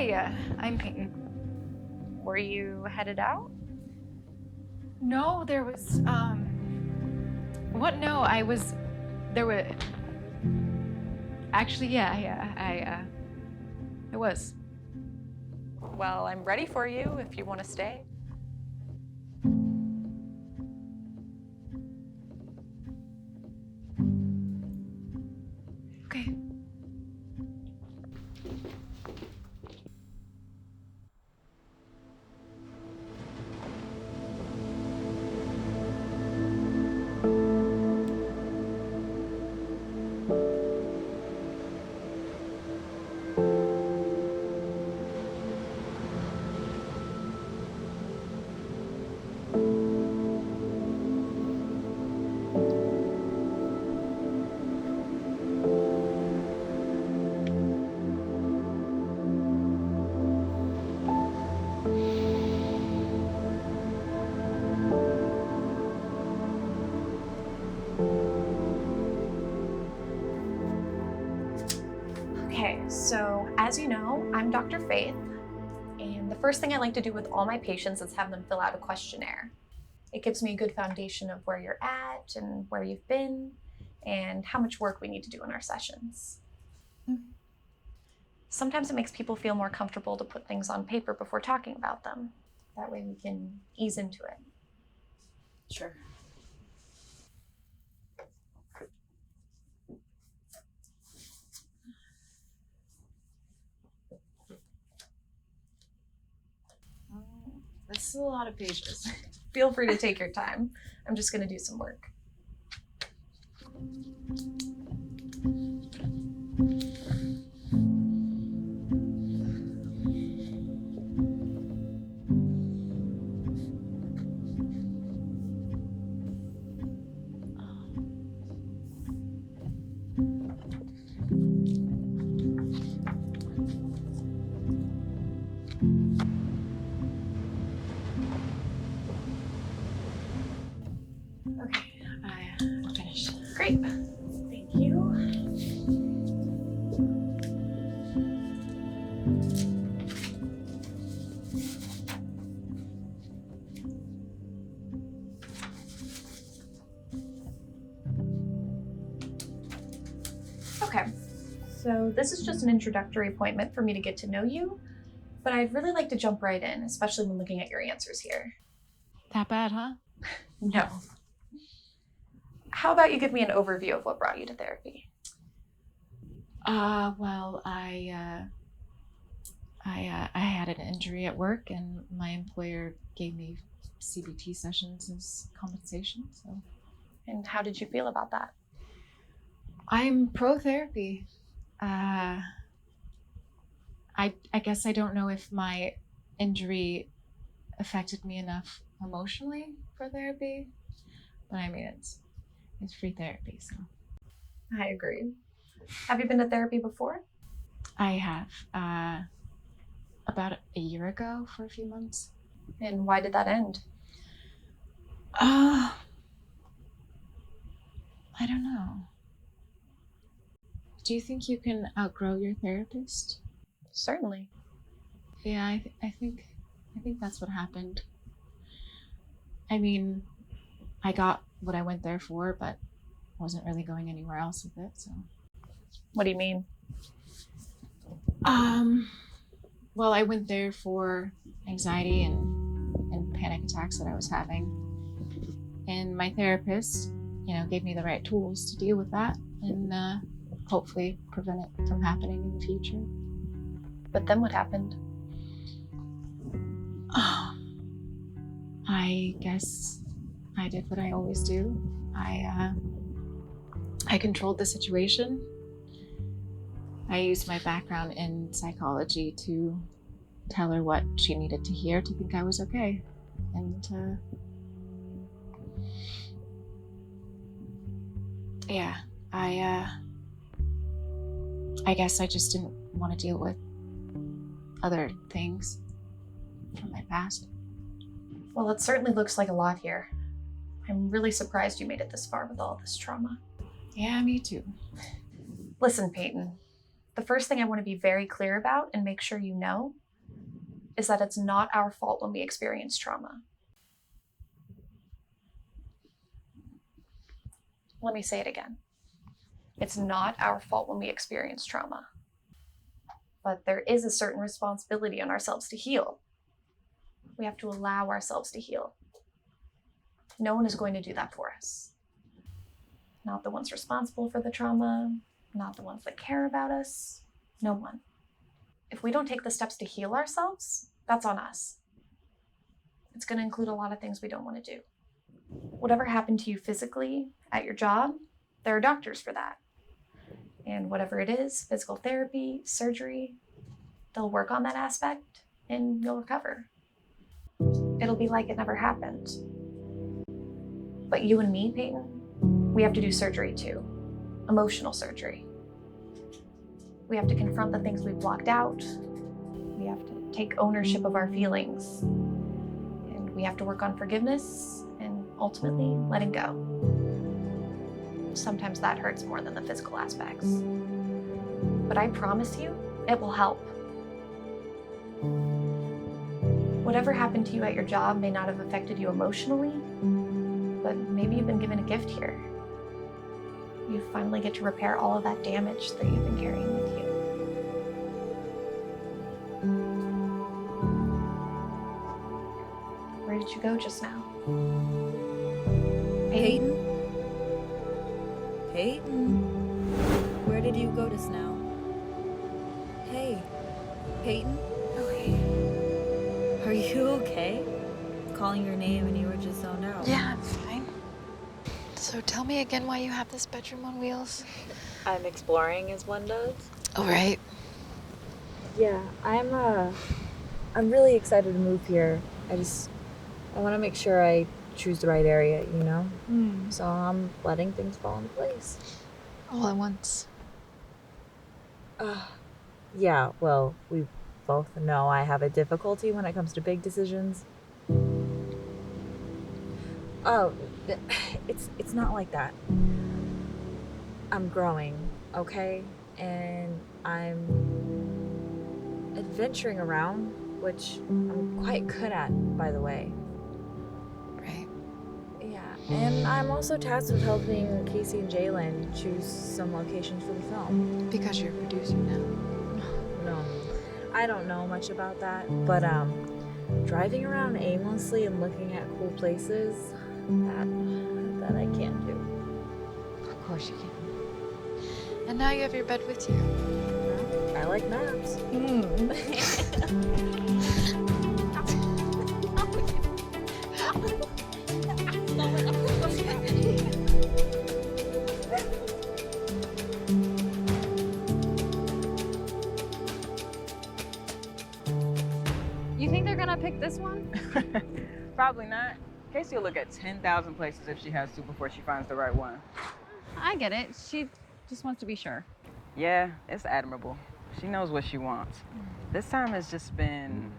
Hi, I'm Peyton. Were you headed out? No, there was, what? No, there were, actually, yeah, I was. Well, I'm ready for you if you want to stay. Okay. Okay, so as you know, I'm Dr. Faith, and the first thing I like to do with all my patients is have them fill out a questionnaire. It gives me a good foundation of where you're at and where you've been, and how much work we need to do in our sessions. Sometimes it makes people feel more comfortable to put things on paper before talking about them. That way we can ease into it. Sure. This is a lot of pages. Feel free to take your time. I'm just gonna do some work. Okay, I'm finished. Great, thank you. Okay, so this is just an introductory appointment for me to get to know you, but I'd really like to jump right in, especially when looking at your answers here. That bad, huh? No. How about you give me an overview of what brought you to therapy? Well, I had an injury at work, and my employer gave me CBT sessions as compensation, so. And how did you feel about that? I'm pro therapy. I guess I don't know if my injury affected me enough emotionally for therapy, but I mean it's free therapy, so. I agree. Have you been to therapy before? I have about a year ago for a few months. And why did that end? I don't know. Do you think you can outgrow your therapist? Certainly. Yeah, I think that's what happened. I mean, I got what I went there for, but wasn't really going anywhere else with it, so. What do you mean? Well, I went there for anxiety and panic attacks that I was having. And my therapist, gave me the right tools to deal with that and hopefully prevent it from happening in the future. But then what happened? I guess I did what I always do. I controlled the situation. I used my background in psychology to tell her what she needed to hear to think I was okay. And yeah, I guess I just didn't want to deal with other things from my past. Well, it certainly looks like a lot here. I'm really surprised you made it this far with all this trauma. Yeah, me too. Listen, Peyton, The first thing I want to be very clear about and make sure you know is that it's not our fault when we experience trauma. Let me say it again. It's not our fault when we experience trauma. But there is a certain responsibility on ourselves to heal. We have to allow ourselves to heal. No one is going to do that for us. Not the ones responsible for the trauma, not the ones that care about us, no one. If we don't take the steps to heal ourselves, that's on us. It's going to include a lot of things we don't want to do. Whatever happened to you physically at your job, there are doctors for that. And whatever it is, physical therapy, surgery, they'll work on that aspect and you'll recover. It'll be like it never happened. But you and me, Peyton, we have to do surgery too. Emotional surgery. We have to confront the things we've blocked out. We have to take ownership of our feelings. And we have to work on forgiveness and ultimately letting go. Sometimes that hurts more than the physical aspects. But I promise you, it will help. Whatever happened to you at your job may not have affected you emotionally, but maybe you've been given a gift here. You finally get to repair all of that damage that you've been carrying with you. Where did you go just now? Peyton? Peyton? Where did you go just now? Hey, Peyton? Are you okay? Calling your name and you were just zoned out. Yeah, I'm fine. So tell me again why you have this bedroom on wheels. I'm exploring as one does. Oh, right. Yeah, I'm really excited to move here. I want to make sure I choose the right area, you know? So I'm letting things fall into place. All at once. Yeah, well, we both know I have a difficulty when it comes to big decisions. Oh, it's not like that. I'm growing, okay? And I'm adventuring around, which I'm quite good at, by the way. Right. Yeah, and I'm also tasked with helping Casey and Jaylin choose some locations for the film. Because you're a producer now. No, I don't know much about that, but driving around aimlessly and looking at cool places, that I can't do. Of course you can. And now you have your bed with you. I like maps. You think they're gonna pick this one? Probably not. Casey will look at 10,000 places if she has to before she finds the right one. I get it. She just wants to be sure. Yeah, it's admirable. She knows what she wants. This time has just been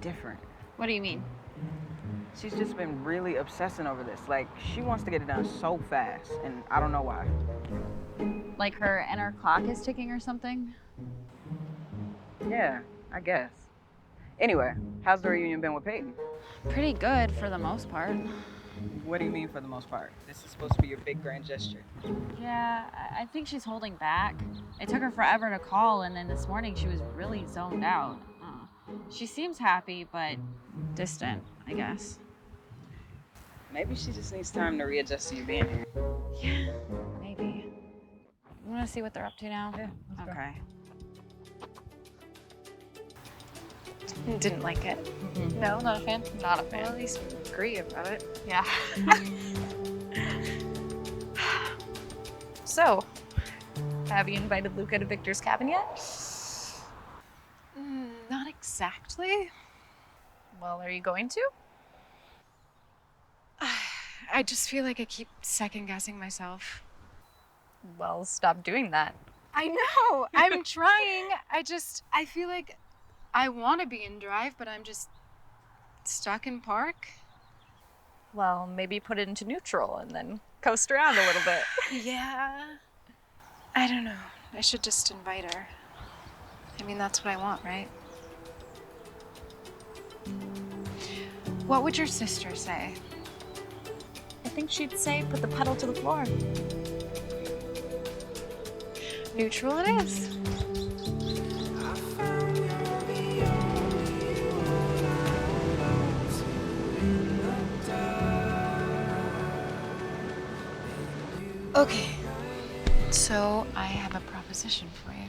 different. What do you mean? She's just been really obsessing over this. Like, she wants to get it done so fast, and I don't know why. Like her inner clock is ticking or something? Yeah, I guess. Anyway, how's the reunion been with Peyton? Pretty good for the most part. What do you mean for the most part? This is supposed to be your big grand gesture. Yeah, I think she's holding back. It took her forever to call, and then this morning she was really zoned out. She seems happy, but distant, I guess. Maybe she just needs time to readjust to you being here. Yeah, maybe. You want to see what they're up to now? Yeah, let's go. Okay. Didn't like it. Mm-hmm. No, not a fan? Not a fan. Well, at least we agree about it. Yeah. So, have you invited Luca to Victor's cabin yet? Not exactly. Well, are you going to? I just feel like I keep second guessing myself. Well, stop doing that. I know. I'm trying. I feel like I want to be in drive, but I'm just stuck in park. Well, maybe put it into neutral and then coast around a little bit. Yeah. I don't know. I should just invite her. I mean, that's what I want, right? What would your sister say? I think she'd say put the pedal to the floor. Neutral it is. Okay, so I have a proposition for you.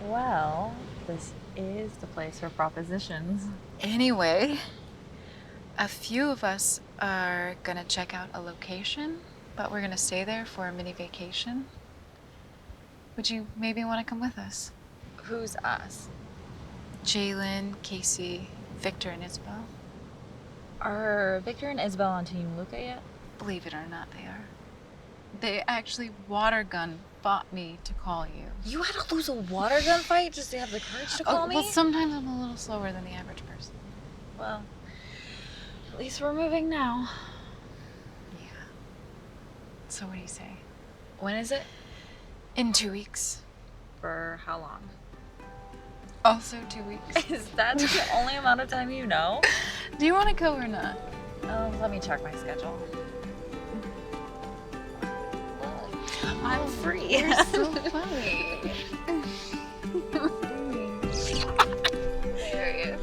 Well, this is the place for propositions. Anyway, a few of us are gonna check out a location, but we're gonna stay there for a mini vacation. Would you maybe want to come with us? Who's us? Jaylin, Casey, Victor, and Isabel. Are Victor and Isabel on Team Luca yet? Believe it or not, they are. They actually water gun fought me to call you. You had to lose a water gun fight just to have the courage to call me? Well, sometimes I'm a little slower than the average person. Well, at least we're moving now. Yeah. So what do you say? When is it? In 2 weeks. For how long? Also 2 weeks. Is that the only amount of time you know? Do you want to go or not? Let me check my schedule. I'm free. You're so funny. There he is.